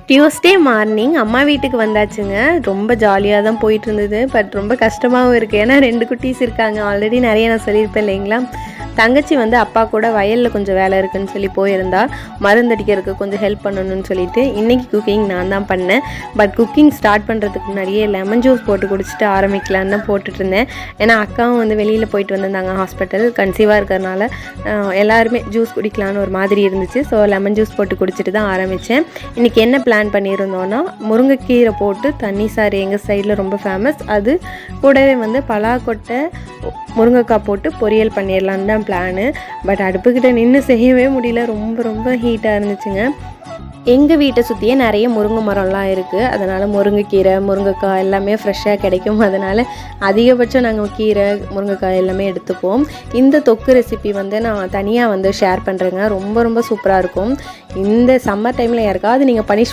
Tuesday morning அம்மா வீட்டுக்கு வந்தாச்சுங்க. ரொம்ப ஜாலியாக தான் போயிட்டு இருந்தது. பட் ரொம்ப கஷ்டமாகவும் இருக்குது. ஏன்னா 2 குட்டீஸ் இருக்காங்க. ஆல்ரெடி நிறைய நான் சொல்லியிருப்பேன் இல்லைங்களா. தங்கச்சி வந்து அப்பா கூட வயலில் கொஞ்சம் வேலை இருக்குதுன்னு சொல்லி போயிருந்தா, மருந்தடிக்கிறதுக்கு கொஞ்சம் ஹெல்ப் பண்ணணும்னு சொல்லிட்டு இன்றைக்கி குக்கிங் நான் தான் பண்ணேன். பட் குக்கிங் ஸ்டார்ட் பண்ணுறதுக்கு முன்னாடியே லெமன் ஜூஸ் போட்டு குடிச்சிட்டு ஆரம்பிக்கலான்னு தான் போட்டுட்ருந்தேன். ஏன்னா அக்காவும் வந்து வெளியில் போயிட்டு வந்திருந்தாங்க ஹாஸ்பிட்டல், கன்சீவாக இருக்கிறதுனால எல்லாருமே ஜூஸ் குடிக்கலான்னு ஒரு மாதிரி இருந்துச்சு. ஸோ லெமன் ஜூஸ் போட்டு குடிச்சிட்டு தான் ஆரம்பித்தேன். இன்றைக்கி என்ன பிளான் பண்ணியிருந்தோன்னா, முருங்கைக்கீரை போட்டு தண்ணி சாறு எங்கள் சைடில் ரொம்ப ஃபேமஸ். அது கூடவே வந்து பலாக்கொட்டை முருங்கைக்காய் போட்டு பொரியல் பண்ணிடலான்னு தான் பிளானு. பட் அடுப்புக்கிட்ட நின்று செய்யவே முடியல. ரொம்ப ஹீட்டாக இருந்துச்சுங்க. எங்கள் வீட்டை சுற்றியே நிறைய முருங்கை மரம்லாம் இருக்குது. அதனால் முருங்கைக்கீரை முருங்கைக்காய் எல்லாமே ஃப்ரெஷ்ஷாக கிடைக்கும். அதனால் அதிகபட்சம் நாங்கள் கீரை முருங்கைக்காய் எல்லாமே எடுத்துப்போம். இந்த தொக்கு ரெசிபி வந்து நான் தனியாக வந்து ஷேர் பண்ணுறேங்க. ரொம்ப சூப்பராக இருக்கும். இந்த சம்மர் டைமில் யாருக்காவது நீங்கள்